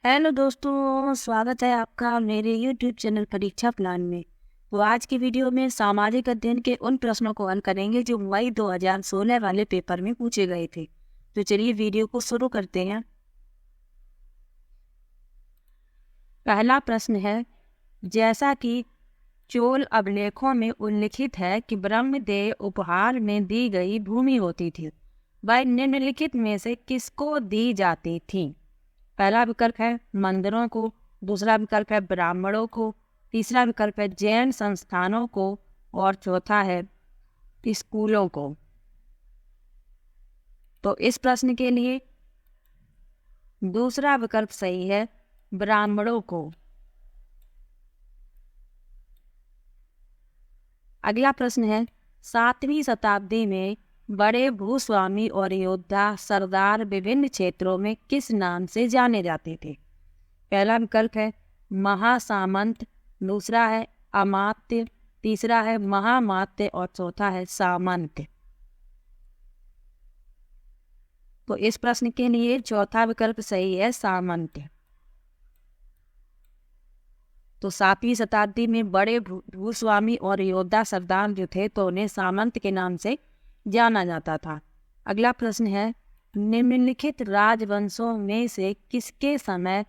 Hello दोस्तों, स्वागत है आपका मेरे YouTube चैनल परीक्षा प्लान में। तो आज की वीडियो में सामाजिक अध्ययन के उन प्रश्नों को हल करेंगे जो मई 2016 वाले पेपर में पूछे गए थे। तो चलिए वीडियो को शुरू करते हैं। पहला प्रश्न है, जैसा कि चोल अभिलेखों में उल्लिखित है कि ब्रह्मदेव उपहार में दी गई भूमि होती थी, वह निम्नलिखित में से किसको दी जाती थी? पहला विकल्प है मंदिरों को, दूसरा विकल्प है ब्राह्मणों को, तीसरा विकल्प है जैन संस्थानों को और चौथा है स्कूलों को। तो इस प्रश्न के लिए दूसरा विकल्प सही है, ब्राह्मणों को। अगला प्रश्न है, 7वीं शताब्दी में बड़े भूस्वामी और योद्धा सरदार विभिन्न क्षेत्रों में किस नाम से जाने जाते थे? पहला विकल्प है महासामंत, दूसरा है अमात्य, तीसरा है महामात्य और चौथा है सामंत। तो इस प्रश्न के लिए चौथा विकल्प सही है, सामंत। तो 7वीं शताब्दी में बड़े भूस्वामी और योद्धा सरदार जो थे तो उन्हें सामंत के नाम से जाना जाता था। अगला प्रश्न है, निम्नलिखित राजवंशों में से किसके समय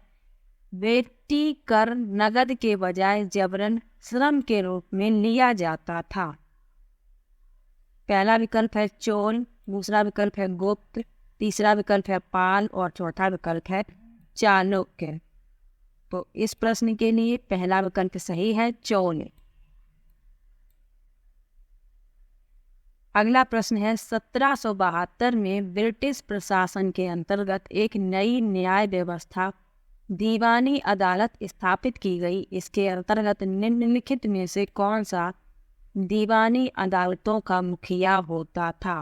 बेटी कर नगद के बजाय जबरन श्रम के रूप में लिया जाता था? पहला विकल्प है चोल, दूसरा विकल्प है गुप्त, तीसरा विकल्प है पाल और चौथा विकल्प है चालुक्य। तो इस प्रश्न के लिए पहला विकल्प सही है, चोल। अगला प्रश्न है, 1772 में ब्रिटिश प्रशासन के अंतर्गत एक नई न्याय व्यवस्था दीवानी अदालत स्थापित की गई। इसके अंतर्गत निम्नलिखित में से कौन सा दीवानी अदालतों का मुखिया होता था?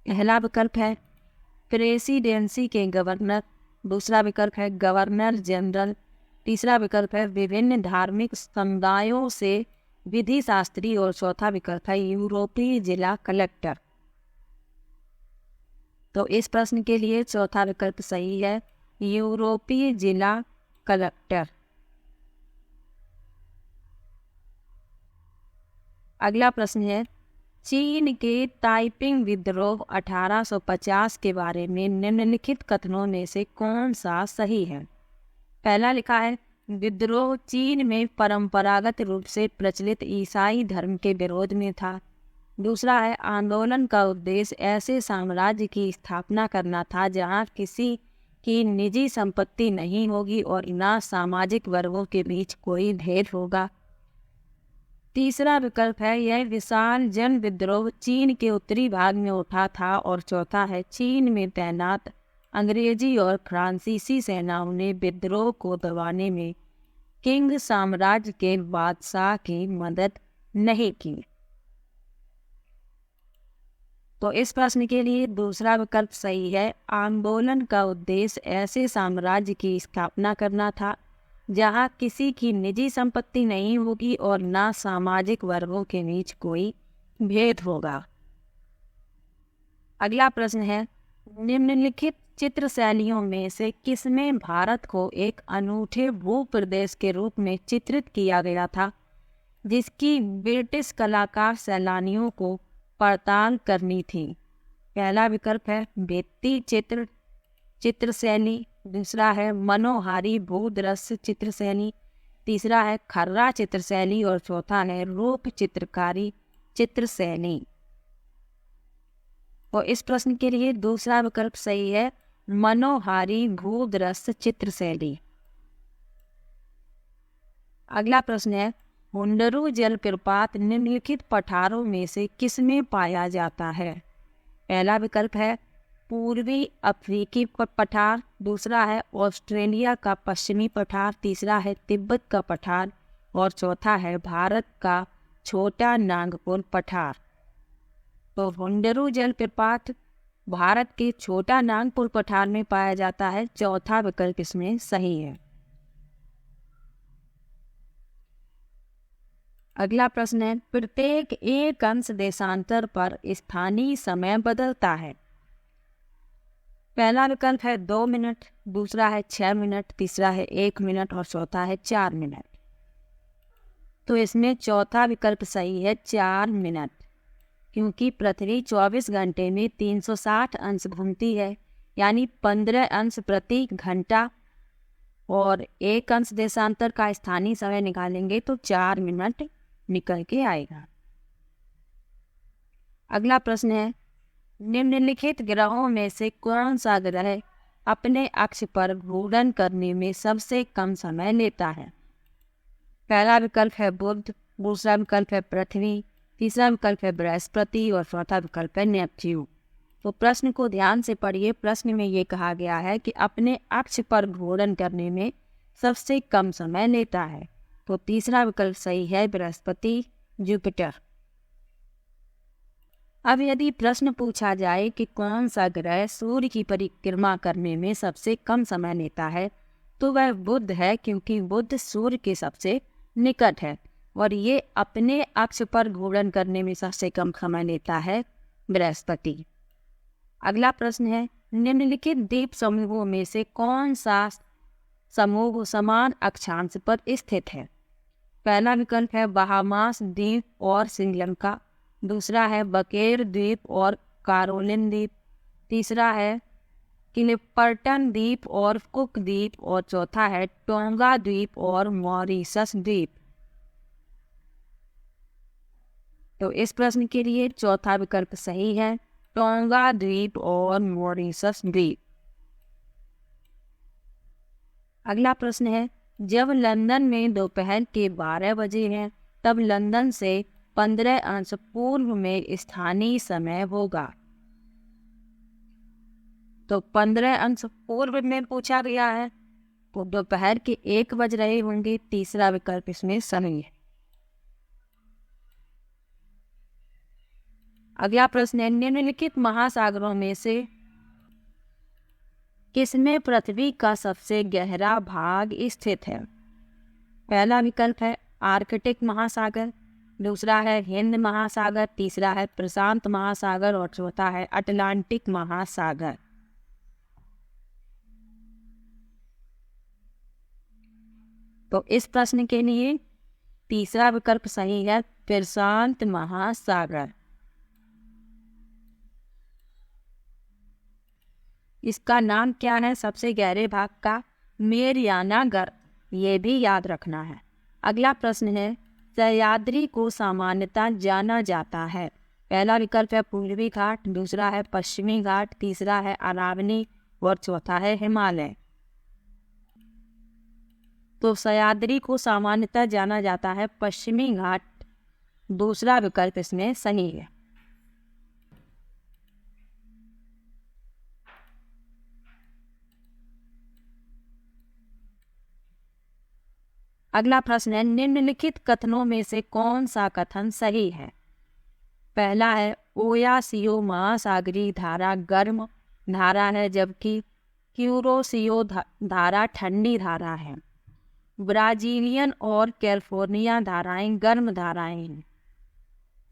पहला विकल्प है प्रेसिडेंसी के गवर्नर, दूसरा विकल्प है गवर्नर जनरल, तीसरा विकल्प है विभिन्न धार्मिक समुदायों से विधि शास्त्री और चौथा विकल्प है यूरोपीय जिला कलेक्टर। तो इस प्रश्न के लिए चौथा विकल्प सही है, यूरोपीय जिला कलेक्टर। अगला प्रश्न है, चीन के ताइपिंग विद्रोह 1850 के बारे में निम्नलिखित कथनों में से कौन सा सही है? पहला लिखा है, विद्रोह चीन में परंपरागत रूप से प्रचलित ईसाई धर्म के विरोध में था। दूसरा है, आंदोलन का उद्देश्य ऐसे साम्राज्य की स्थापना करना था जहां किसी की निजी संपत्ति नहीं होगी और न सामाजिक वर्गों के बीच कोई भेद होगा। तीसरा विकल्प है, यह विशाल जन विद्रोह चीन के उत्तरी भाग में उठा था और चौथा है, चीन में तैनात अंग्रेजी और फ्रांसीसी सेनाओं ने विद्रोह को दबाने में किंग साम्राज्य के बादशाह की मदद नहीं की। तो इस प्रश्न के लिए दूसरा विकल्प सही है, आंदोलन का उद्देश्य ऐसे साम्राज्य की स्थापना करना था जहां किसी की निजी संपत्ति नहीं होगी और न सामाजिक वर्गों के बीच कोई भेद होगा। अगला प्रश्न है, निम्नलिखित चित्र शैलियों में से किसमें भारत को एक अनूठे भूप्रदेश के रूप में चित्रित किया गया था जिसकी ब्रिटिश कलाकार सैलानियों को पड़ताल करनी थी? पहला विकल्प है भित्ति चित्र शैली, दूसरा है मनोहारी भूदृश्य चित्र शैली, तीसरा है खर्रा चित्र शैली और चौथा है रूप चित्रकारी चित्र शैली। और इस प्रश्न के लिए दूसरा विकल्प सही है, मनोहारी भूदृश्य चित्र शैली। अगला प्रश्न है, हुंडरू जलप्रपात निम्नलिखित पठारों में से किसमें पाया जाता है? पहला विकल्प है पूर्वी अफ्रीकी पठार, दूसरा है ऑस्ट्रेलिया का पश्चिमी पठार, तीसरा है तिब्बत का पठार और चौथा है भारत का छोटा नागपुर पठार। तो हुंडरू जलप्रपात भारत के छोटा नागपुर पठार में पाया जाता है, चौथा विकल्प इसमें सही है। अगला प्रश्न है, प्रत्येक एक अंश देशांतर पर स्थानीय समय बदलता है। पहला विकल्प है 2 मिनट, दूसरा है 6 मिनट, तीसरा है 1 मिनट और चौथा है 4 मिनट। तो इसमें चौथा विकल्प सही है, 4 मिनट, क्योंकि पृथ्वी 24 घंटे में 360 अंश घूमती है, यानी 15 अंश प्रति घंटा, और 1 अंश देशांतर का स्थानीय समय निकालेंगे तो 4 मिनट निकल के आएगा। अगला प्रश्न है, निम्नलिखित ग्रहों में से कौन सा ग्रह अपने अक्ष पर घूर्णन करने में सबसे कम समय लेता है? पहला विकल्प है बुध, दूसरा विकल्प है पृथ्वी, तीसरा विकल्प है बृहस्पति और चौथा विकल्प है नेपच्यून। तो प्रश्न को ध्यान से पढ़िए। प्रश्न में ये कहा गया है कि अपने अक्ष पर घूर्णन करने में सबसे कम समय लेता है। तो तीसरा विकल्प सही है, बृहस्पति, जुपिटर। अब यदि प्रश्न पूछा जाए कि कौन सा ग्रह सूर्य की परिक्रमा करने में सबसे कम समय लेता है, तो वह बुध है, क्योंकि बुध सूर्य के सबसे निकट है और ये अपने अक्ष पर घूर्णन करने में सबसे कम समय लेता है, बृहस्पति। अगला प्रश्न है, निम्नलिखित द्वीप समूहों में से कौन सा समूह समान अक्षांश पर स्थित है? पहला विकल्प है बहामास द्वीप और श्रीलंका, दूसरा है बकेर द्वीप और कैरोलिन द्वीप, तीसरा है क्लिपर्टन द्वीप और कुक द्वीप और चौथा है टोंगा द्वीप और मॉरिशस द्वीप। तो इस प्रश्न के लिए चौथा विकल्प सही है, टोंगा द्वीप और मॉरिशस द्वीप। अगला प्रश्न है, जब लंदन में दोपहर के 12 बजे हैं, तब लंदन से 15 अंश पूर्व में स्थानीय समय होगा। तो 15 अंश पूर्व में पूछा गया है, तो दोपहर के 1 बज रहे होंगे। तीसरा विकल्प इसमें सही है। अगला प्रश्न है, निम्नलिखित महासागरों में से किसमें पृथ्वी का सबसे गहरा भाग स्थित है? पहला विकल्प है आर्कटिक महासागर, दूसरा है हिंद महासागर, तीसरा है प्रशांत महासागर और चौथा है अटलांटिक महासागर। तो इस प्रश्न के लिए तीसरा विकल्प सही है, प्रशांत महासागर। इसका नाम क्या है सबसे गहरे भाग का? मेरियाना गर्त, ये भी याद रखना है। अगला प्रश्न है, सह्याद्री को सामान्यतः जाना जाता है। पहला विकल्प है पूर्वी घाट, दूसरा है पश्चिमी घाट, तीसरा है अरावली और चौथा है हिमालय। तो सह्याद्री को सामान्यतः जाना जाता है पश्चिमी घाट, दूसरा विकल्प इसमें सही है। अगला प्रश्न है, निम्नलिखित कथनों में से कौन सा कथन सही है? पहला है ओयासियो महासागरीय धारा गर्म धारा है, जबकि क्यूरोसियो धारा ठंडी धारा है। ब्राजीलियन और कैलिफोर्निया धाराएं गर्म धाराएं हैं।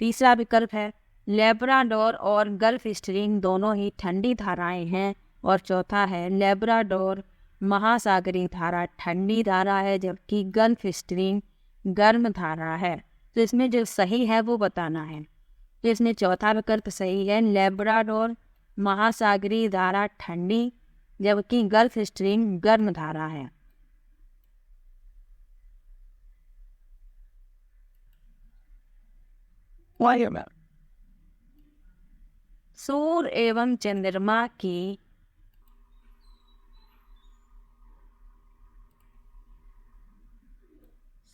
तीसरा विकल्प है लेब्राडोर और गल्फ स्ट्रीम दोनों ही ठंडी धाराएं हैं और चौथा है लेब्राडोर महासागरीय धारा ठंडी धारा है, जबकि गल्फ स्ट्रीम गर्म धारा है। तो इसमें जो सही है वो बताना है। तो इसमें चौथा विकल्प सही है, लेब्राडोर महासागरीय धारा ठंडी, जबकि गल्फ स्ट्रीम गर्म धारा है। सूर्य एवं चंद्रमा की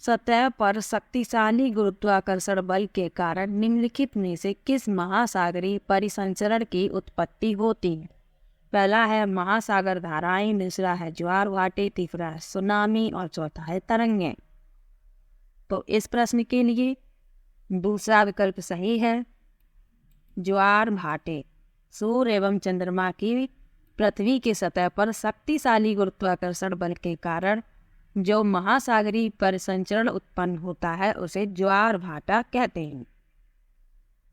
सतह पर शक्तिशाली गुरुत्वाकर्षण बल के कारण निम्नलिखित में से किस महासागरीय परिसंचरण की उत्पत्ति होती है? पहला है महासागर धाराएं, दूसरा है ज्वार भाटे, तीसरा है सुनामी और चौथा है तरंगें। तो इस प्रश्न के लिए दूसरा विकल्प सही है, ज्वार भाटे। सूर्य एवं चंद्रमा की पृथ्वी की सतह पर शक्तिशाली गुरुत्वाकर्षण बल के कारण जो महासागरीय परिसंचरण उत्पन्न होता है उसे ज्वार भाटा कहते हैं।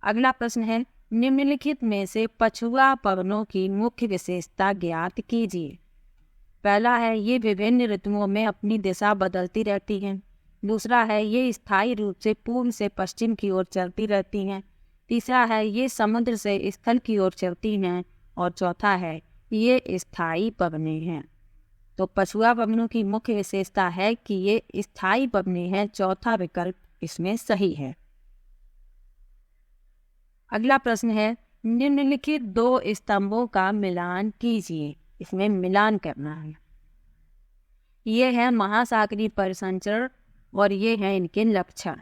अगला प्रश्न है, निम्नलिखित में से पछुआ पवनों की मुख्य विशेषता ज्ञात कीजिए। पहला है ये विभिन्न ऋतुओं में अपनी दिशा बदलती रहती हैं। दूसरा है ये स्थायी रूप से पूर्व से पश्चिम की ओर चलती रहती हैं। तीसरा है ये समुद्र से स्थल की ओर चलती हैं। और चौथा है ये स्थायी पवनें हैं। तो पछुआ पवनों की मुख्य विशेषता है कि ये स्थायी पवनें हैं। चौथा विकल्प इसमें सही है। अगला प्रश्न है निम्नलिखित दो स्तंभों का मिलान कीजिए। इसमें मिलान करना है। ये है महासागरीय परिसंचरण और ये है इनके लक्षण।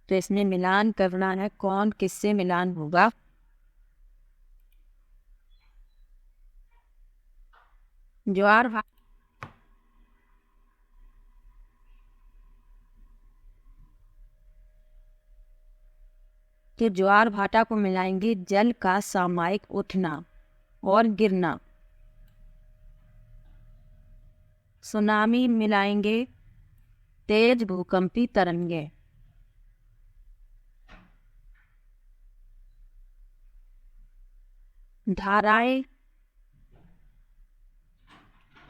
तो इसमें मिलान करना है, कौन किससे मिलान होगा। ज्वार तो ज्वार भाटा को मिलाएंगे जल का सामयिक उठना और गिरना। सुनामी मिलाएंगे तेज भूकंपी तरंगे।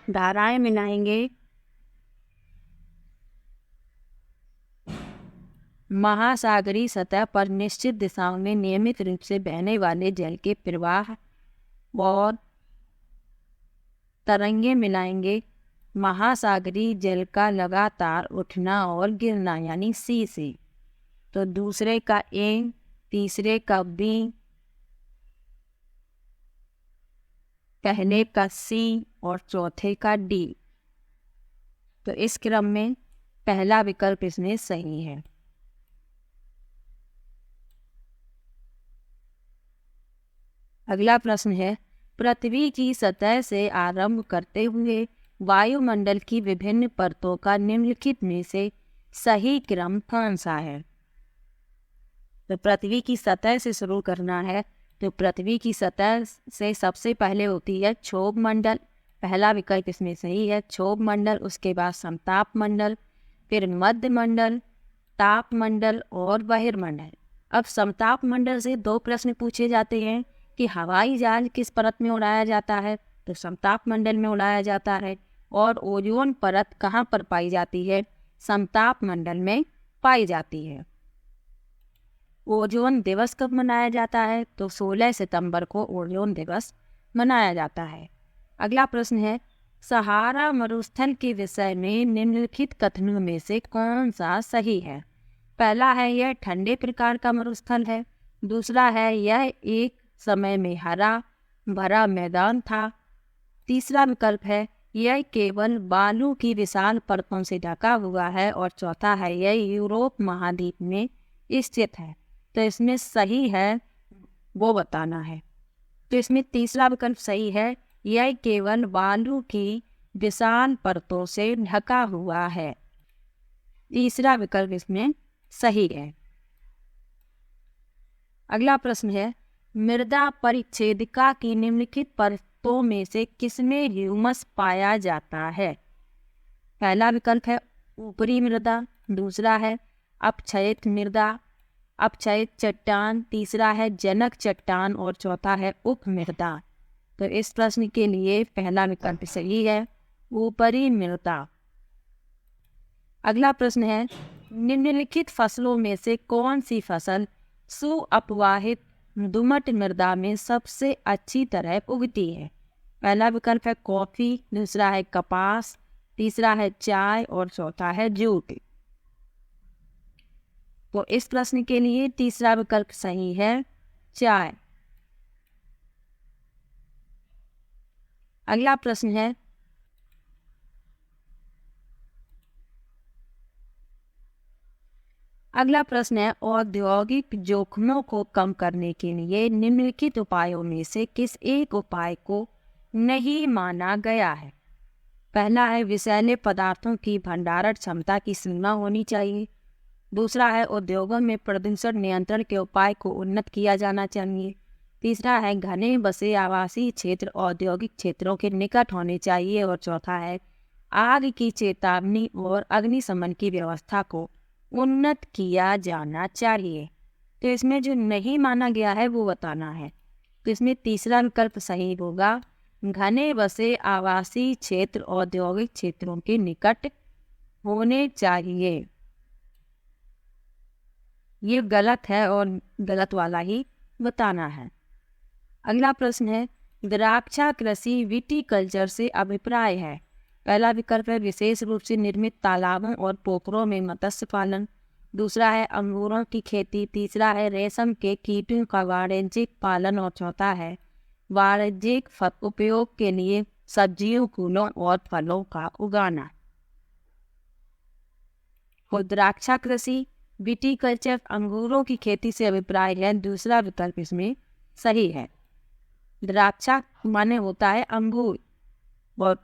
धाराएं मिलाएंगे महासागरीय सतह पर निश्चित दिशाओं में नियमित रूप से बहने वाले जल के प्रवाह। और तरंगे मिलाएंगे महासागरीय जल का लगातार उठना और गिरना, यानी सी से। तो दूसरे का ए, तीसरे का बी, पहले का सी और चौथे का डी। तो इस क्रम में पहला विकल्प इसमें सही है। अगला प्रश्न है पृथ्वी की सतह से आरंभ करते हुए वायुमंडल की विभिन्न परतों का निम्नलिखित में से सही क्रम कौन सा है। तो पृथ्वी की सतह से शुरू करना है। तो पृथ्वी की सतह से सबसे पहले होती है क्षोभ मंडल। पहला विकल्प इसमें सही है, क्षोभ मंडल। उसके बाद समताप मंडल, फिर मध्य मंडल, ताप मंडल और बहिर्मंडल। अब समताप मंडल से दो प्रश्न पूछे जाते हैं कि हवाई जहाज किस परत में उड़ाया जाता है। तो समताप मंडल में उड़ाया जाता है। और ओजोन परत कहाँ पर पाई जाती है, समताप मंडल में पाई जाती है। ओजोन दिवस कब मनाया जाता है, तो 16 सितंबर को ओजोन दिवस मनाया जाता है। अगला प्रश्न है सहारा मरुस्थल के विषय में निम्नलिखित कथनों में से कौन सा सही है। पहला है यह ठंडे प्रकार का मरुस्थल है। दूसरा है यह एक समय में हरा भरा मैदान था। तीसरा विकल्प है यह केवल बालू की विशाल परतों से ढका हुआ है। और चौथा है यह यूरोप महाद्वीप में स्थित है। तो इसमें सही है वो बताना है। तो इसमें तीसरा विकल्प सही है, यह केवल बालू की विशाल परतों से ढका हुआ है। तीसरा विकल्प इसमें सही है। अगला प्रश्न है मृदा परिच्छेदिका की निम्नलिखित परतों में से किसमें ह्यूमस पाया जाता है। पहला विकल्प है ऊपरी मृदा, दूसरा है अपक्षयित मृदा, अपक्षयित चट्टान, तीसरा है जनक चट्टान और चौथा है उप मृदा। तो इस प्रश्न के लिए पहला विकल्प सही है, ऊपरी मृदा। अगला प्रश्न है निम्नलिखित फसलों में से कौन सी फसल सुअपवाहित दुमट मृदा में सबसे अच्छी तरह उगती है। पहला विकल्प है कॉफी, दूसरा है कपास, तीसरा है चाय और चौथा है जूट। तो इस प्रश्न के लिए तीसरा विकल्प सही है, चाय। अगला प्रश्न है औद्योगिक जोखिमों को कम करने के लिए निम्नलिखित उपायों में से किस एक उपाय को नहीं माना गया है। पहला है विषैले पदार्थों की भंडारण क्षमता की सीमा होनी चाहिए। दूसरा है उद्योगों में प्रदूषण नियंत्रण के उपाय को उन्नत किया जाना चाहिए। तीसरा है घने बसे आवासीय क्षेत्र औद्योगिक क्षेत्रों के निकट होने चाहिए। और चौथा है आग की चेतावनी और अग्निशमन की व्यवस्था को उन्नत किया जाना चाहिए। तो इसमें जो नहीं माना गया है वो बताना है। तो इसमें तीसरा विकल्प सही होगा, घने बसे आवासीय क्षेत्र औद्योगिक क्षेत्रों के निकट होने चाहिए। ये गलत है और गलत वाला ही बताना है। अगला प्रश्न है, द्राक्षा कृषि विटीकल्चर से अभिप्राय है। पहला विकल्प है विशेष रूप से निर्मित तालाबों और पोखरों में मत्स्य पालन। दूसरा है अंगूरों की खेती। तीसरा है रेशम के कीटों का वाणिज्यिक पालन। और चौथा है वाणिज्यिक उपयोग के लिए सब्जियों, फूलों और फलों का उगाना। और द्राक्षा कृषि विटीकल्चर अंगूरों की खेती से अभिप्राय है, दूसरा विकल्प इसमें सही है। द्राक्षा माने होता है अंगूर और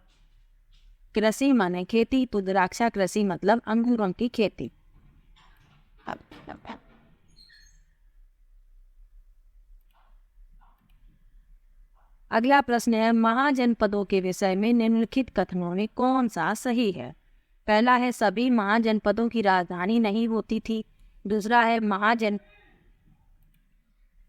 कृषि माने खेती, तो द्राक्षा कृषि मतलब अंगूरों की खेती। अगला प्रश्न है, महाजनपदों के विषय में निम्नलिखित कथनों में कौन सा सही है। पहला है सभी महाजनपदों की राजधानी नहीं होती थी। दूसरा है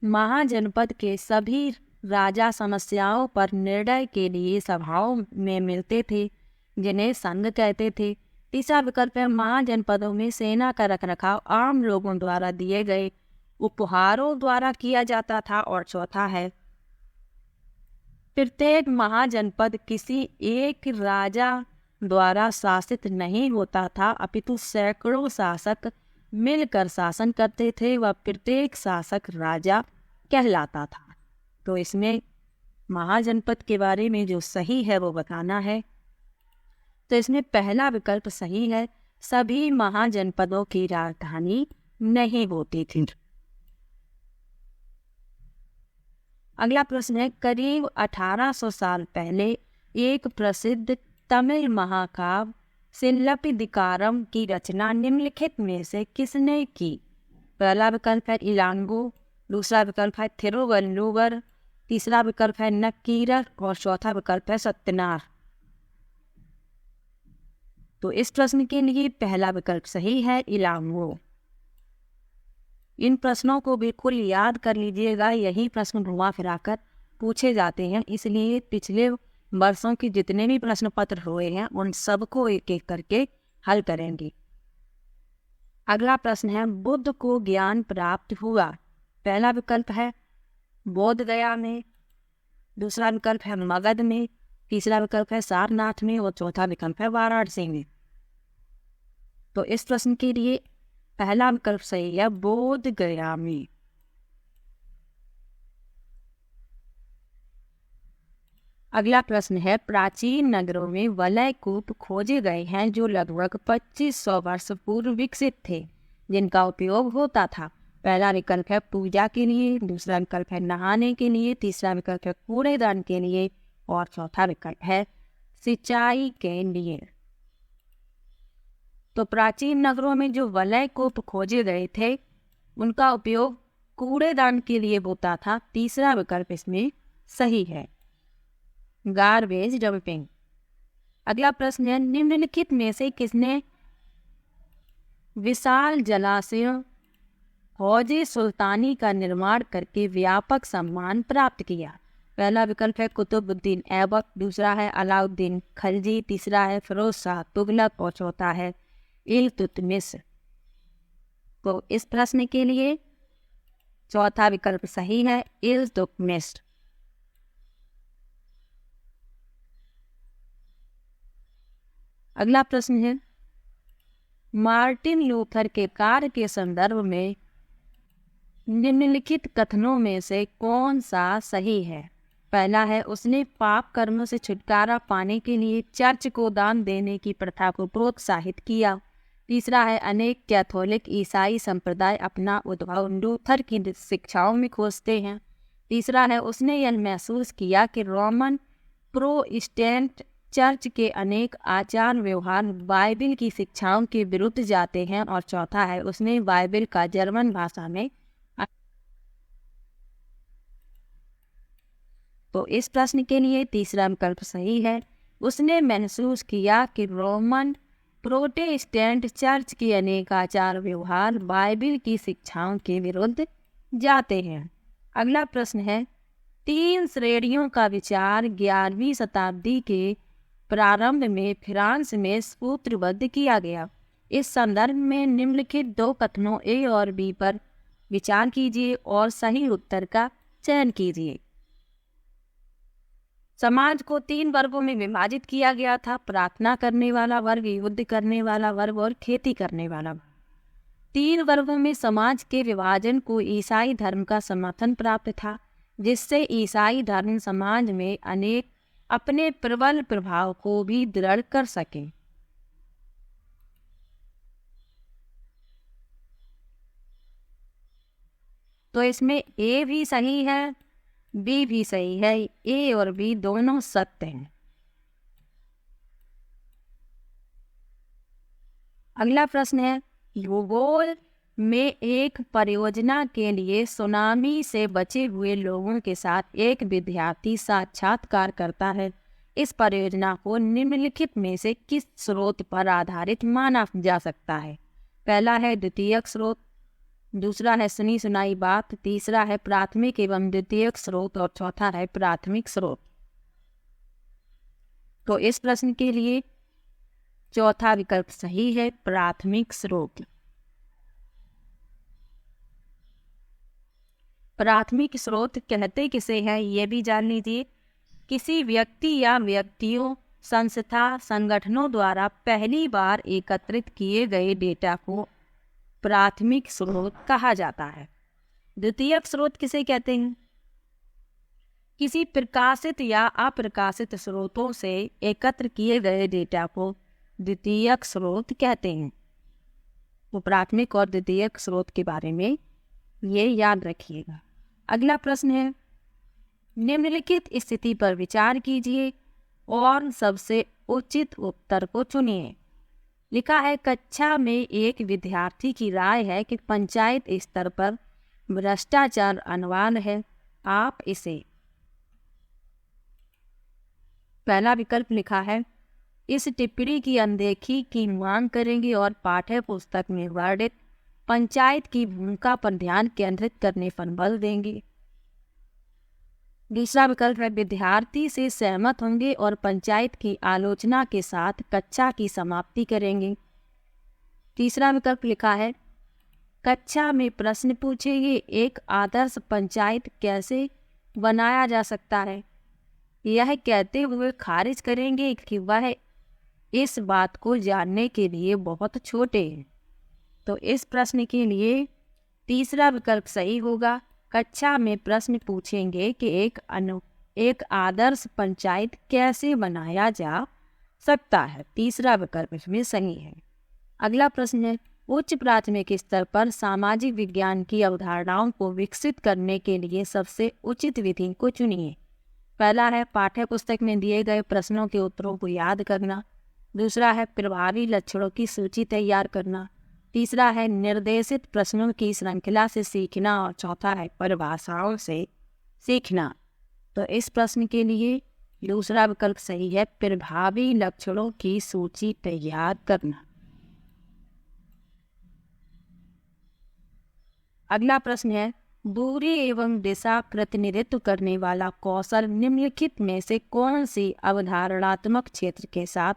महाजनपद के सभी राजा समस्याओं पर निर्णय के लिए सभाओं में मिलते थे, जिन्हें संघ कहते थे। तीसरा विकल्प है महाजनपदों में सेना का रखरखाव आम लोगों द्वारा दिए गए उपहारों द्वारा किया जाता था। और चौथा है प्रत्येक महाजनपद किसी एक राजा द्वारा शासित नहीं होता था, अपितु सैकड़ों शासक मिलकर शासन करते थे। वह प्रत्येक शासक राजा कहलाता था। तो इसमें महाजनपद के बारे में जो सही है वो बताना है। तो इसमें पहला विकल्प सही है, सभी महाजनपदों की राजधानी नहीं होती थी। अगला प्रश्न है, करीब 1800 साल पहले एक प्रसिद्ध तमिल महाकाव्य सिलप्पिदिकारम की रचना निम्नलिखित में से किसने की। पहला विकल्प है इलांगो। दूसरा विकल्प है थिरुवल्लुवर। तीसरा विकल्प है नक्कीरर। और चौथा विकल्प है सत्यनार। तो इस प्रश्न के लिए पहला विकल्प सही है, इलांगो। इन प्रश्नों को बिल्कुल याद कर लीजिएगा, यही प्रश्न घुमा फिराकर पूछे जाते हैं, इसलिए पिछले वर्षों के जितने भी प्रश्न पत्र हुए हैं उन सबको एक एक करके हल करेंगे। अगला प्रश्न है, बुद्ध को ज्ञान प्राप्त हुआ। पहला विकल्प है बोध गया में। दूसरा विकल्प है मगध में। तीसरा विकल्प है सारनाथ में। और चौथा विकल्प है वाराणसी में। तो इस प्रश्न के लिए पहला विकल्प सही है, बोध गया में। अगला प्रश्न है, प्राचीन नगरों में वलय कूप खोजे गए हैं जो लगभग 2500 वर्ष पूर्व विकसित थे, जिनका उपयोग होता था। पहला विकल्प है पूजा के लिए। दूसरा विकल्प है नहाने के लिए। तीसरा विकल्प है कूड़ेदान के लिए। और चौथा विकल्प है सिंचाई के लिए। तो प्राचीन नगरों में जो वलय कूप खोजे गए थे उनका उपयोग कूड़ेदान के लिए होता था। तीसरा विकल्प इसमें सही है, गार्बेज डंपिंग। अगला प्रश्न है, निम्नलिखित में से किसने विशाल जलाशयों हौजे सुल्तानी का निर्माण करके व्यापक सम्मान प्राप्त किया। पहला विकल्प है कुतुबुद्दीन ऐबक। दूसरा है अलाउद्दीन खलजी। तीसरा है फिरोज शाह तुगलक। और चौथा है इल्तुतमिश। तो इस प्रश्न के लिए चौथा विकल्प सही है, इल्तुतमिश। अगला प्रश्न है, मार्टिन लूथर के कार्य के संदर्भ में निम्नलिखित कथनों में से कौन सा सही है। पहला है उसने पाप कर्म से छुटकारा पाने के लिए चर्च को दान देने की प्रथा को प्रोत्साहित किया। तीसरा है अनेक कैथोलिक ईसाई संप्रदाय अपना उद्भव लूथर की शिक्षाओं में खोजते हैं। तीसरा है उसने यह महसूस किया कि रोमन प्रोटेस्टेंट चर्च के अनेक आचार व्यवहार बाइबिल की शिक्षाओं के विरुद्ध जाते हैं। और चौथा है उसने बाइबिल का जर्मन भाषा में। तो इस प्रश्न के लिए तीसरा विकल्प सही है, उसने महसूस किया कि रोमन प्रोटेस्टेंट चर्च के अनेक आचार व्यवहार बाइबिल की शिक्षाओं के विरुद्ध जाते हैं। अगला प्रश्न है, 3 श्रेणियों का विचार 11वीं शताब्दी के प्रारंभ में फ्रांस में सूत्रबद्ध किया गया। इस संदर्भ में निम्नलिखित 2 कथनों ए और बी पर विचार कीजिए और सही उत्तर का चयन कीजिए। समाज को 3 वर्गों में विभाजित किया गया था, प्रार्थना करने वाला वर्ग, युद्ध करने वाला वर्ग और खेती करने वाला वर्ग। 3 वर्गों में समाज के विभाजन को ईसाई धर्म का समर्थन प्राप्त था, जिससे ईसाई धर्म समाज में अनेक अपने प्रबल प्रभाव को भी दृढ़ कर सके। तो इसमें ए भी सही है, बी भी सही है। ए और बी दोनों सत्य हैं। अगला प्रश्न है, भूगोल में एक परियोजना के लिए सुनामी से बचे हुए लोगों के साथ एक विद्यार्थी साक्षात्कार करता है। इस परियोजना को निम्नलिखित में से किस स्रोत पर आधारित माना जा सकता है? पहला है द्वितीयक स्रोत, दूसरा है सुनी सुनाई बात, तीसरा है प्राथमिक एवं द्वितीयक स्रोत और चौथा है प्राथमिक स्रोत। तो इस प्रश्न के लिए चौथा विकल्प सही है, प्राथमिक स्रोत। प्राथमिक स्रोत कहते किसे हैं ये भी जान लीजिए। किसी व्यक्ति या व्यक्तियों, संस्था, संगठनों द्वारा पहली बार एकत्रित किए गए डेटा को प्राथमिक स्रोत कहा जाता है। द्वितीयक स्रोत किसे कहते हैं? किसी प्रकाशित या अप्रकाशित स्रोतों से एकत्र किए गए डेटा को द्वितीयक स्रोत कहते हैं। तो प्राथमिक और द्वितीयक स्रोत के बारे में ये याद रखिएगा। अगला प्रश्न है, निम्नलिखित स्थिति पर विचार कीजिए और सबसे उचित उत्तर को चुनिए। लिखा है, कक्षा में एक विद्यार्थी की राय है कि पंचायत स्तर पर भ्रष्टाचार अनिवार्य है। आप इसे, पहला विकल्प लिखा है, इस टिप्पणी की अनदेखी की मांग करेंगे और पाठ्य पुस्तक में वर्णित पंचायत की भूमिका पर ध्यान केंद्रित करने पर बल देंगे। दूसरा विकल्प है, विद्यार्थी से सहमत होंगे और पंचायत की आलोचना के साथ कक्षा की समाप्ति करेंगे। तीसरा विकल्प लिखा है, कक्षा में प्रश्न पूछेंगे, एक आदर्श पंचायत कैसे बनाया जा सकता है। यह कहते हुए खारिज करेंगे कि वह इस बात को जानने के लिए बहुत छोटे हैं। तो इस प्रश्न के लिए तीसरा विकल्प सही होगा। कक्षा में प्रश्न पूछेंगे कि एक आदर्श पंचायत कैसे बनाया जा सकता है। तीसरा विकल्प इसमें सही है। अगला प्रश्न है, उच्च प्राथमिक स्तर पर सामाजिक विज्ञान की अवधारणाओं को विकसित करने के लिए सबसे उचित विधि को चुनिए। पहला है पाठ्य पुस्तक में दिए गए प्रश्नों के उत्तरों को याद करना, दूसरा है प्रभावी लक्षणों की सूची तैयार करना, तीसरा है निर्देशित प्रश्नों की श्रृंखला से सीखना और चौथा है परिभाषाओं से सीखना। तो इस प्रश्न के लिए दूसरा विकल्प सही है, प्रभावी लक्षणों की सूची तैयार करना। अगला प्रश्न है, दूरी एवं दिशा प्रतिनिधित्व करने वाला कौशल निम्नलिखित में से कौन सी अवधारणात्मक क्षेत्र के साथ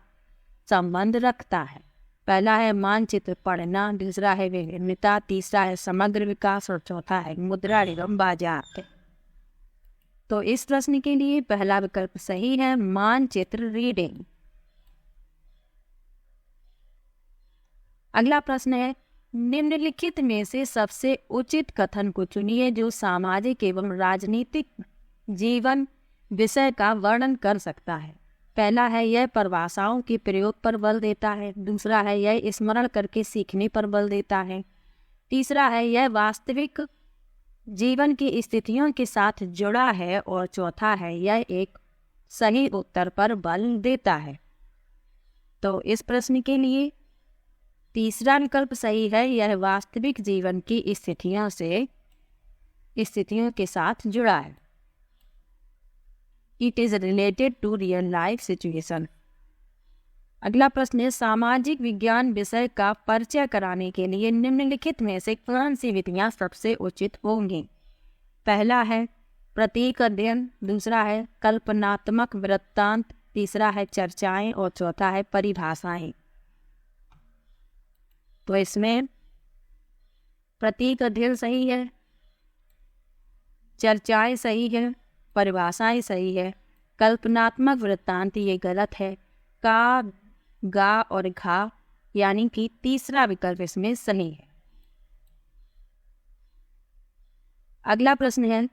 संबंध रखता है। पहला है मानचित्र पढ़ना, दूसरा है विभिन्नता, तीसरा है समग्र विकास और चौथा है मुद्रा एवं बाजार। तो इस प्रश्न के लिए पहला विकल्प सही है, मानचित्र रीडिंग। अगला प्रश्न है, निम्नलिखित में से सबसे उचित कथन को चुनिए जो सामाजिक एवं राजनीतिक जीवन विषय का वर्णन कर सकता है। पहला है यह परिभाषाओं के प्रयोग पर बल देता है, दूसरा है यह स्मरण करके सीखने पर बल देता है, तीसरा है यह वास्तविक जीवन की स्थितियों के साथ जुड़ा है और चौथा है यह एक सही उत्तर पर बल देता है। तो इस प्रश्न के लिए तीसरा विकल्प सही है, यह वास्तविक जीवन की स्थितियों के साथ जुड़ा है। It is related to real life situation. अगला प्रश्न है, सामाजिक विज्ञान विषय का परिचय कराने के लिए निम्नलिखित में से कौन सी विधियां सबसे उचित होंगी? पहला है प्रतीक अध्ययन, दूसरा है कल्पनात्मक वृत्तांत, तीसरा है चर्चाएं और चौथा है परिभाषाएं। तो इसमें प्रतीक अध्ययन सही है, चर्चाएं सही है, परिभाषाएं सही है, कल्पनात्मक वृत्तांत ये गलत है, का, गा और घा यानी कि तीसरा विकल्प इसमें सही है। अगला प्रश्न है,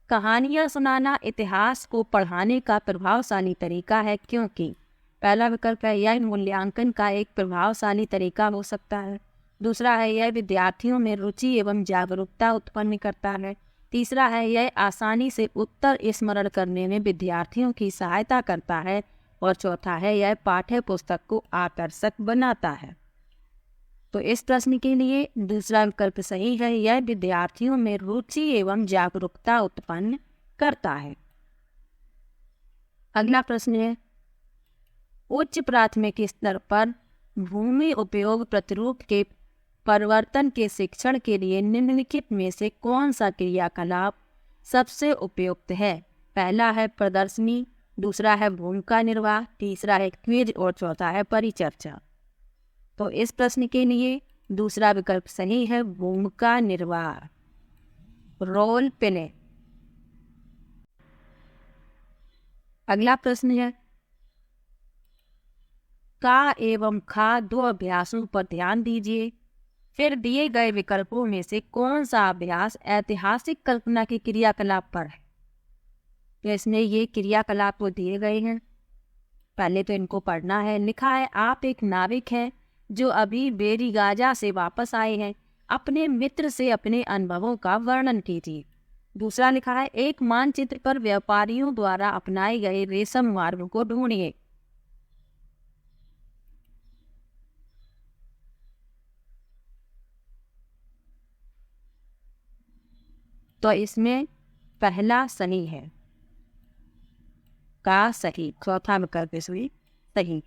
कहानियां सुनाना इतिहास को पढ़ाने का प्रभावशाली तरीका है क्योंकि? पहला विकल्प है यह मूल्यांकन का एक प्रभावशाली तरीका हो सकता है, दूसरा है यह विद्यार्थियों में रुचि एवं जागरूकता उत्पन्न करता है, तीसरा है यह आसानी से उत्तर स्मरण करने में विद्यार्थियों की सहायता करता है और चौथा है यह पाठ्य पुस्तक को आकर्षक बनाता है। तो इस प्रश्न के लिए दूसरा विकल्प सही है, यह विद्यार्थियों में रुचि एवं जागरूकता उत्पन्न करता है। अगला प्रश्न है, उच्च प्राथमिक स्तर पर भूमि उपयोग प्रतिरूप के परिवर्तन के शिक्षण के लिए निम्नलिखित में से कौन सा क्रियाकलाप सबसे उपयुक्त है? पहला है प्रदर्शनी, दूसरा है भूमिका निर्वाह, तीसरा है क्विज और चौथा है परिचर्चा। तो इस प्रश्न के लिए दूसरा विकल्प सही है, भूमिका निर्वाह, रोल प्ले। अगला प्रश्न है, का एवं खा दो अभ्यासों पर ध्यान दीजिए, फिर दिए गए विकल्पों में से कौन सा अभ्यास ऐतिहासिक कल्पना के क्रियाकलाप पर है? तो इसमें ये क्रियाकलाप वो दिए गए हैं, पहले तो इनको पढ़ना है। लिखा है, आप एक नाविक हैं जो अभी बेरीगाजा से वापस आए हैं, अपने मित्र से अपने अनुभवों का वर्णन कीजिए। दूसरा लिखा है, एक मानचित्र पर व्यापारियों द्वारा अपनाए गए रेशम मार्ग को ढूंढिए। तो इसमें पहला सही है, का सही, चौथा विकल्प इसमें सही।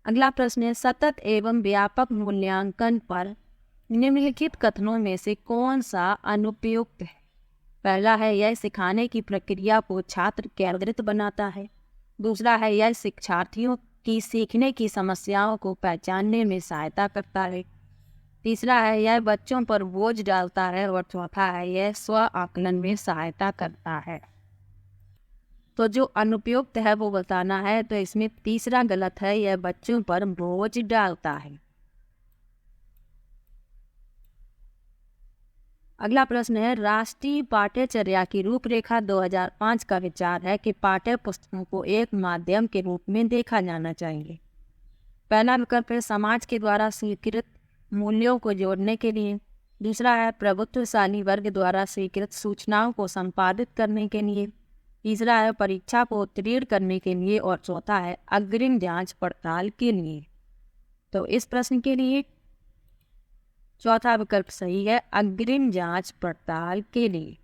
अगला प्रश्न है, सतत एवं व्यापक मूल्यांकन पर निम्नलिखित कथनों में से कौन सा अनुपयुक्त है? पहला है यह सिखाने की प्रक्रिया को छात्र केंद्रित बनाता है, दूसरा है यह शिक्षार्थियों की सीखने की समस्याओं को पहचानने में सहायता करता है, तीसरा है यह बच्चों पर बोझ डालता है और चौथा है यह स्व आकलन में सहायता करता है। तो जो अनुपयुक्त है वो बताना है, तो इसमें तीसरा गलत है, यह बच्चों पर बोझ डालता है। अगला प्रश्न है, राष्ट्रीय पाठ्यचर्या की रूपरेखा 2005 का विचार है कि पाठ्य पुस्तकों को एक माध्यम के रूप में देखा जाना चाहिए। पहला विकल्प है समाज के द्वारा स्वीकृत मूल्यों को जोड़ने के लिए, दूसरा है प्रभुत्वशाली वर्ग द्वारा स्वीकृत सूचनाओं को संपादित करने के लिए, तीसरा है परीक्षा को उत्तीर्ण करने के लिए और चौथा है अग्रिम जांच पड़ताल के लिए। तो इस प्रश्न के लिए चौथा विकल्प सही है, अग्रिम जांच पड़ताल के लिए।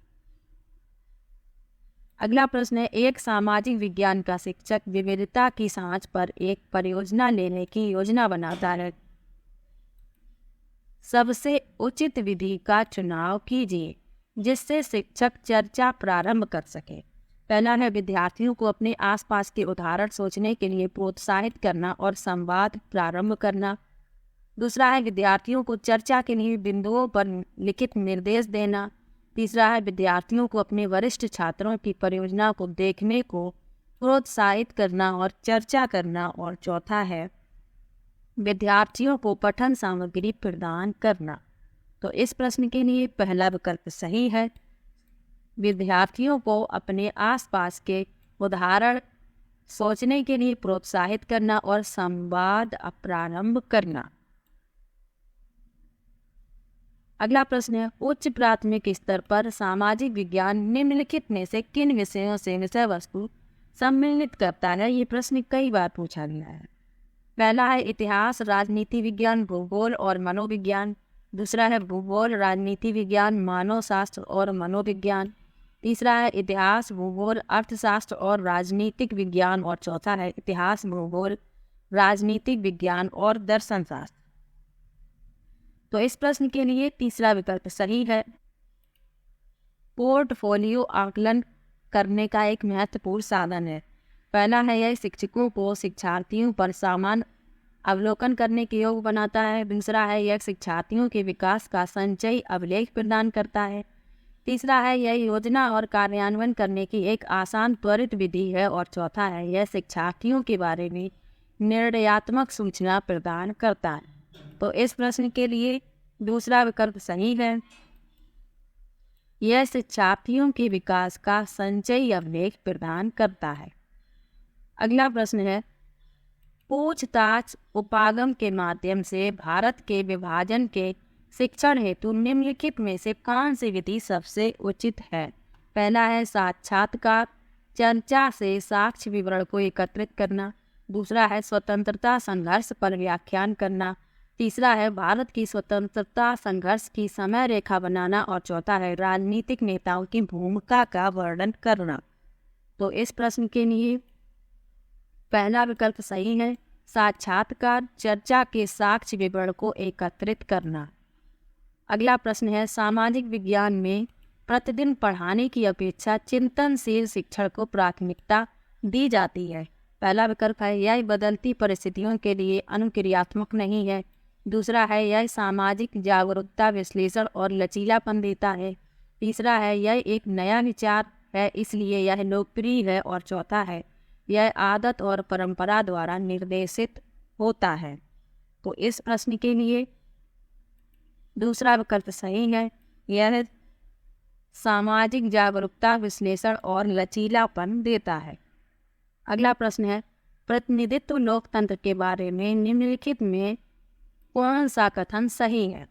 अगला प्रश्न है, एक सामाजिक विज्ञान का शिक्षक विविधता की सांच पर एक परियोजना लेने की योजना बनाता है, सबसे उचित विधि का चुनाव कीजिए जिससे शिक्षक चर्चा प्रारंभ कर सके। पहला है विद्यार्थियों को अपने आसपास के उदाहरण सोचने के लिए प्रोत्साहित करना और संवाद प्रारंभ करना, दूसरा है विद्यार्थियों को चर्चा के लिए बिंदुओं पर लिखित निर्देश देना, तीसरा है विद्यार्थियों को अपने वरिष्ठ छात्रों की परियोजना को देखने को प्रोत्साहित करना और चर्चा करना और चौथा है विद्यार्थियों को पठन सामग्री प्रदान करना। तो इस प्रश्न के लिए पहला विकल्प सही है, विद्यार्थियों को अपने आसपास के उदाहरण सोचने के लिए प्रोत्साहित करना और संवाद प्रारंभ करना। अगला प्रश्न है, उच्च प्राथमिक स्तर पर सामाजिक विज्ञान निम्नलिखित में से किन विषयों से विषय वस्तु सम्मिलित करता है? ये प्रश्न कई बार पूछा गया है। पहला है इतिहास, राजनीति विज्ञान, भूगोल और मनोविज्ञान, दूसरा है भूगोल, राजनीति विज्ञान, मानव शास्त्र और मनोविज्ञान, तीसरा है इतिहास, भूगोल, अर्थशास्त्र और राजनीतिक विज्ञान और चौथा है इतिहास, भूगोल, राजनीतिक विज्ञान और दर्शन शास्त्र। तो इस प्रश्न के लिए तीसरा विकल्प सही है। पोर्टफोलियो आकलन करने का एक महत्वपूर्ण साधन है। पहला है, यह शिक्षकों को शिक्षार्थियों पर सामान्य अवलोकन करने के योग्य बनाता है। दूसरा है, यह शिक्षार्थियों के विकास का संचयी अभिलेख प्रदान करता है। तीसरा है, यह योजना और कार्यान्वयन करने की एक आसान त्वरित विधि है। और चौथा है, यह शिक्षार्थियों के बारे में निर्णयात्मक सूचना प्रदान करता है। तो इस प्रश्न के लिए दूसरा विकल्प सही है। यह शिक्षार्थियों के विकास का संचयी अभिलेख प्रदान करता है। अगला प्रश्न है, पूछताछ उपागम के माध्यम से भारत के विभाजन के शिक्षण हेतु निम्नलिखित में से कौन सी विधि सबसे उचित है? पहला है, साक्षात्कार, चर्चा से साक्ष्य विवरण को एकत्रित करना। दूसरा है, स्वतंत्रता संघर्ष पर व्याख्यान करना। तीसरा है, भारत की स्वतंत्रता संघर्ष की समय रेखा बनाना। और चौथा है, राजनीतिक नेताओं की भूमिका का वर्णन करना। तो इस प्रश्न के लिए पहला विकल्प सही है, साक्षात्कार, चर्चा के साक्ष्य विवरण को एकत्रित करना। अगला प्रश्न है, सामाजिक विज्ञान में प्रतिदिन पढ़ाने की अपेक्षा चिंतनशील शिक्षण को प्राथमिकता दी जाती है। पहला विकल्प है, यह बदलती परिस्थितियों के लिए अनुक्रियात्मक नहीं है। दूसरा है, यह सामाजिक जागरूकता, विश्लेषण और लचीलापन देता है। तीसरा है, यह एक नया विचार है इसलिए यह लोकप्रिय है। और चौथा है, यह आदत और परंपरा द्वारा निर्देशित होता है। तो इस प्रश्न के लिए दूसरा विकल्प सही है, यह सामाजिक जागरूकता, विश्लेषण और लचीलापन देता है। अगला प्रश्न है, प्रतिनिधित्व लोकतंत्र के बारे में निम्नलिखित में कौन सा कथन सही है?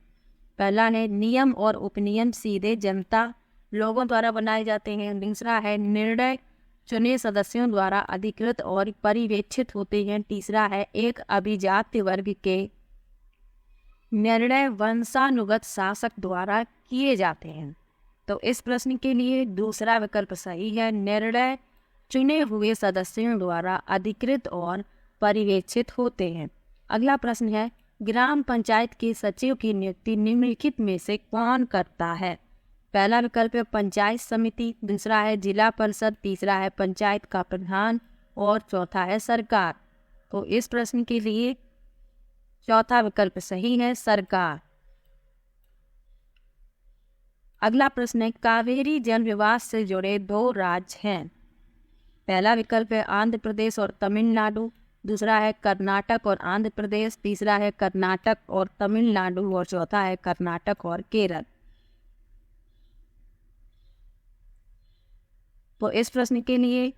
पहला है, नियम और उपनियम सीधे जनता लोगों द्वारा बनाए जाते हैं। दूसरा है, निर्णय चुने सदस्यों द्वारा अधिकृत और पर्यवेक्षित होते हैं। तीसरा है, एक अभिजात वर्ग के निर्णय वंशानुगत शासक द्वारा किए जाते हैं। तो इस प्रश्न के लिए दूसरा विकल्प सही है, निर्णय चुने हुए सदस्यों द्वारा अधिकृत और पर्यवेक्षित होते हैं। अगला प्रश्न है, ग्राम पंचायत के सचिव की नियुक्ति निम्नलिखित में से कौन करता है? पहला विकल्प है, पंचायत समिति। दूसरा है, जिला परिषद। तीसरा है, पंचायत का प्रधान। और चौथा है, सरकार। तो इस प्रश्न के लिए चौथा विकल्प सही है, सरकार। अगला प्रश्न है, कावेरी जल विवाद से जुड़े दो राज्य हैं। पहला विकल्प है, आंध्र प्रदेश और तमिलनाडु। दूसरा है, कर्नाटक और आंध्र प्रदेश। तीसरा है, कर्नाटक और तमिलनाडु। और चौथा है, कर्नाटक और केरल। तो इस प्रश्न के लिए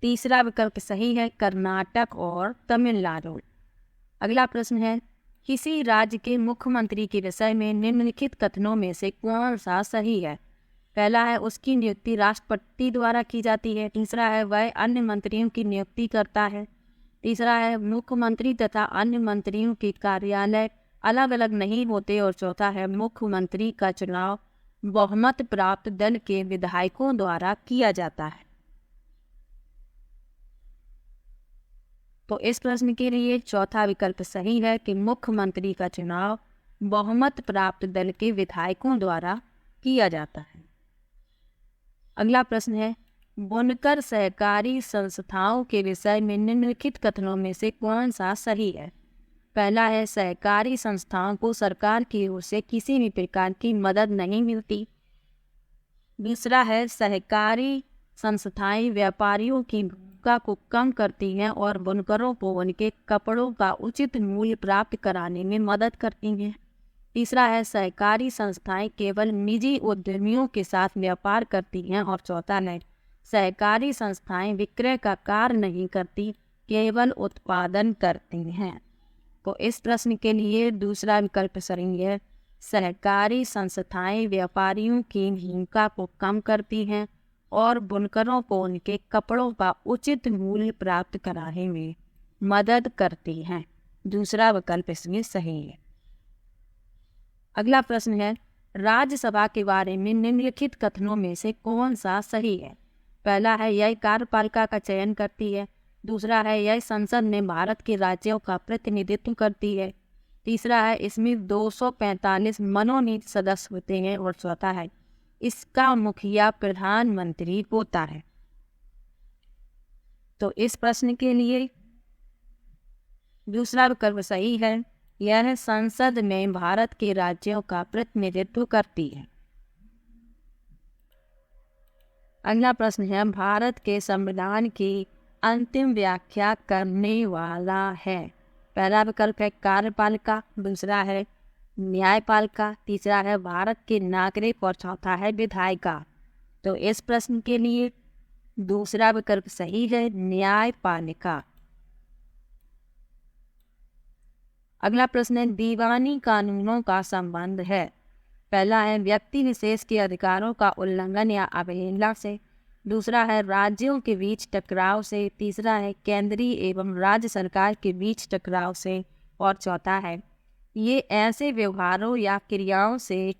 तीसरा विकल्प सही है, कर्नाटक और तमिलनाडु। अगला प्रश्न है, किसी राज्य के मुख्यमंत्री के विषय में निम्नलिखित कथनों में से कौन सा सही है? पहला है, उसकी नियुक्ति राष्ट्रपति द्वारा की जाती है। दूसरा है, वह अन्य मंत्रियों की नियुक्ति करता है। तीसरा है, मुख्यमंत्री तथा अन्य मंत्रियों के कार्यालय अलग अलग नहीं होते। और चौथा है, मुख्यमंत्री का चुनाव बहुमत प्राप्त दल के विधायकों द्वारा किया जाता है। तो इस प्रश्न के लिए चौथा विकल्प सही है कि मुख्यमंत्री का चुनाव बहुमत प्राप्त दल के विधायकों द्वारा किया जाता है। अगला प्रश्न है, बुनकर सहकारी संस्थाओं के विषय में निम्नलिखित कथनों में से कौन सा सही है? पहला है, सहकारी संस्थाओं को सरकार की ओर से किसी भी प्रकार की मदद नहीं मिलती। दूसरा है, सहकारी संस्थाएं व्यापारियों की भूमिका को कम करती हैं और बुनकरों को उनके कपड़ों का उचित मूल्य प्राप्त कराने में मदद करती हैं। तीसरा है, सहकारी संस्थाएं केवल निजी उद्यमियों के साथ व्यापार करती हैं। और चौथा है, सहकारी संस्थाएं विक्रय का कार्य नहीं करती, केवल उत्पादन करती हैं। तो इस प्रश्न के लिए दूसरा विकल्प सही है, सहकारी संस्थाएं व्यापारियों की भूमिका को कम करती हैं और बुनकरों को उनके कपड़ों का उचित मूल्य प्राप्त कराने में मदद करती हैं। दूसरा विकल्प इसमें सही है। अगला प्रश्न है, राज्यसभा के बारे में निम्नलिखित कथनों में से कौन सा सही है? पहला है, यह कार्यपालिका का चयन करती है। दूसरा है यह संसद में भारत के राज्यों का प्रतिनिधित्व करती है। तीसरा है इसमें 245 मनोनीत सदस्य होते हैं। और चौथा है इसका मुखिया प्रधानमंत्री होता है। तो इस प्रश्न के लिए दूसरा विकल्प सही है, यह संसद में भारत के राज्यों का प्रतिनिधित्व करती है। अगला प्रश्न है भारत के संविधान की अंतिम व्याख्या करने वाला है। पहला विकल्प है कार्यपालिका, दूसरा है न्यायपालिका, तीसरा है भारत के नागरिक और चौथा है विधायिका। तो इस प्रश्न के लिए दूसरा विकल्प सही है, न्यायपालिका। अगला प्रश्न है दीवानी कानूनों का संबंध है। पहला है व्यक्ति विशेष के अधिकारों का उल्लंघन या अवहेलना से, दूसरा है राज्यों के बीच टकराव से, तीसरा है केंद्रीय एवं राज्य सरकार के बीच टकराव से, और चौथा है ये ऐसे व्यवहारों या क्रियाओं से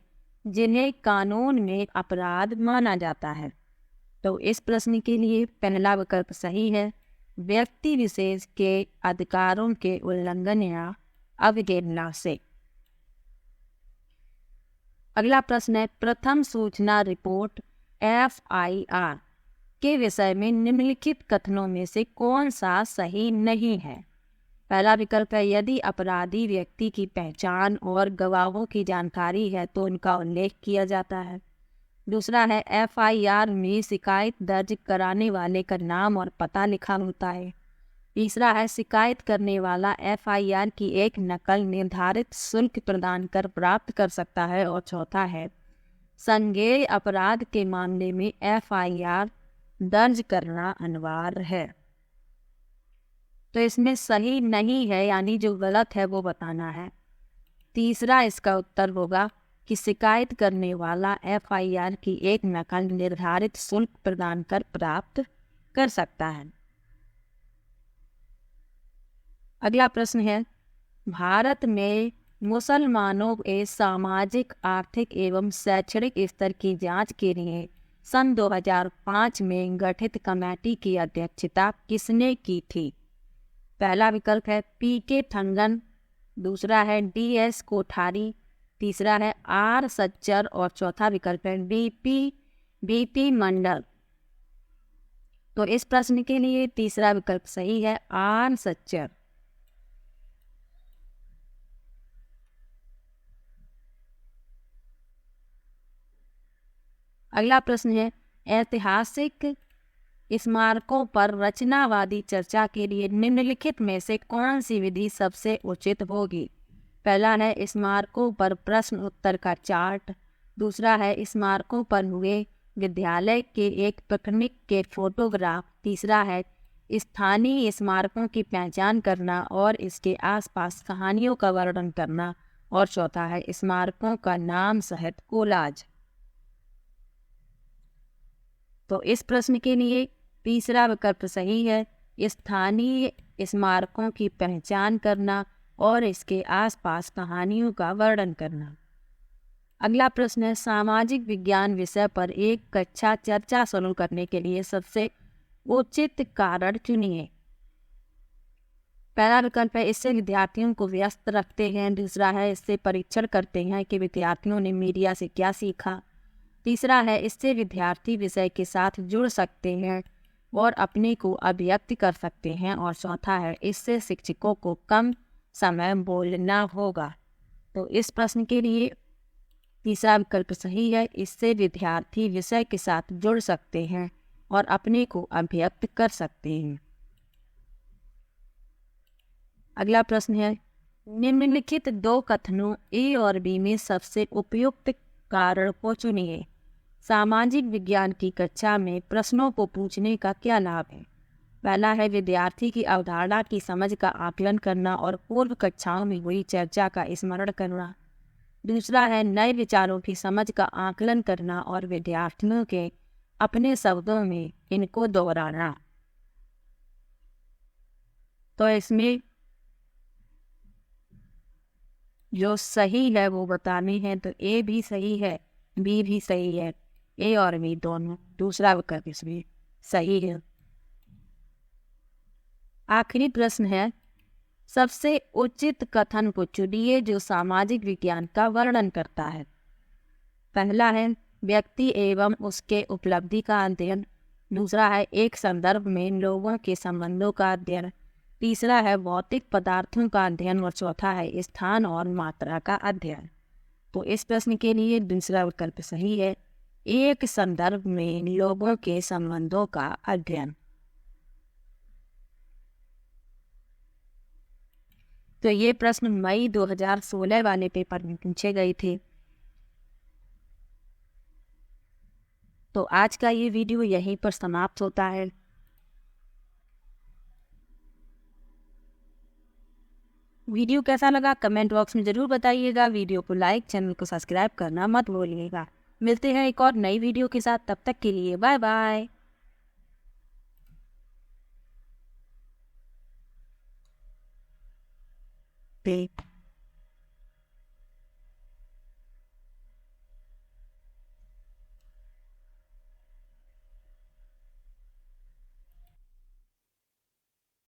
जिन्हें कानून में अपराध माना जाता है। तो इस प्रश्न के लिए पहला विकल्प सही है, व्यक्ति विशेष के अधिकारों के उल्लंघन या अवहेलना से। अगला प्रश्न है प्रथम सूचना रिपोर्ट FIR के विषय में निम्नलिखित कथनों में से कौन सा सही नहीं है। पहला विकल्प है यदि अपराधी व्यक्ति की पहचान और गवाहों की जानकारी है तो उनका उल्लेख किया जाता है। दूसरा है FIR में शिकायत दर्ज कराने वाले का नाम और पता लिखा होता है। तीसरा है शिकायत करने वाला FIR की एक नकल निर्धारित शुल्क प्रदान कर प्राप्त कर सकता है। और चौथा है संज्ञेय अपराध के मामले में FIR दर्ज करना अनिवार्य है। तो इसमें सही नहीं है, यानी जो गलत है वो बताना है। तीसरा इसका उत्तर होगा कि शिकायत करने वाला FIR की एक नकल निर्धारित शुल्क प्रदान कर प्राप्त कर सकता है। अगला प्रश्न है भारत में मुसलमानों के सामाजिक, आर्थिक एवं शैक्षणिक स्तर की जांच के लिए सन 2005 में गठित कमेटी की अध्यक्षता किसने की थी। पहला विकल्प है PK ठंगन, दूसरा है DS कोठारी, तीसरा है R सच्चर और चौथा विकल्प है BP मंडल। तो इस प्रश्न के लिए तीसरा विकल्प सही है, R सच्चर। अगला प्रश्न है ऐतिहासिक स्मारकों पर रचनावादी चर्चा के लिए निम्नलिखित में से कौन सी विधि सबसे उचित होगी। पहला है स्मारकों पर प्रश्न उत्तर का चार्ट, दूसरा है स्मारकों पर हुए विद्यालय के एक पिकनिक के फोटोग्राफ, तीसरा है स्थानीय स्मारकों की पहचान करना और इसके आसपास कहानियों का वर्णन करना, और चौथा है स्मारकों का नाम सहित कोलाज। तो इस प्रश्न के लिए तीसरा विकल्प सही है, स्थानीय स्मारकों की पहचान करना और इसके आसपास कहानियों का वर्णन करना। अगला प्रश्न है सामाजिक विज्ञान विषय पर एक कक्षा चर्चा शुरू करने के लिए सबसे उचित कारण चुनिए। पहला विकल्प है इससे विद्यार्थियों को व्यस्त रखते हैं, दूसरा है इससे परीक्षण करते हैं कि विद्यार्थियों ने मीडिया से क्या सीखा, तीसरा है इससे विद्यार्थी विषय के साथ जुड़ सकते हैं और अपने को अभिव्यक्त कर सकते हैं, और चौथा है इससे शिक्षकों को कम समय बोलना होगा। तो इस प्रश्न के लिए तीसरा विकल्प सही है, इससे विद्यार्थी विषय के साथ जुड़ सकते हैं और अपने को अभिव्यक्त कर सकते हैं। अगला प्रश्न है निम्नलिखित दो कथनों A और B में सबसे उपयुक्त कारण को चुनिए। सामाजिक विज्ञान की कक्षा में प्रश्नों को पूछने का क्या लाभ है। पहला है विद्यार्थी की अवधारणा की समझ का आकलन करना और पूर्व कक्षाओं में हुई चर्चा का स्मरण करना, दूसरा है नए विचारों की समझ का आकलन करना और विद्यार्थियों के अपने शब्दों में इनको दोहराना। तो इसमें जो सही है वो बताने हैं, तो A भी सही है, B भी सही है, A और B दोनों। दूसरा विकल्प इसमें सही है। आखिरी प्रश्न है, सबसे उचित कथन को चुनिए जो सामाजिक विज्ञान का वर्णन करता है। पहला है व्यक्ति एवं उसके उपलब्धि का अध्ययन। दूसरा है एक संदर्भ में लोगों के संबंधों का अध्ययन। तीसरा है भौतिक पदार्थों का अध्ययन और चौथा है स्थान और मात्रा का अध्ययन। तो इस प्रश्न के लिए दूसरा विकल्प सही है, एक संदर्भ में लोगों के संबंधों का अध्ययन। तो ये प्रश्न मई 2016 वाले पेपर में पूछे गए थे। तो आज का ये वीडियो यहीं पर समाप्त होता है। वीडियो कैसा लगा कमेंट बॉक्स में ज़रूर बताइएगा। वीडियो को लाइक, चैनल को सब्सक्राइब करना मत भूलिएगा। मिलते हैं एक और नई वीडियो के साथ, तब तक के लिए बाय बाय।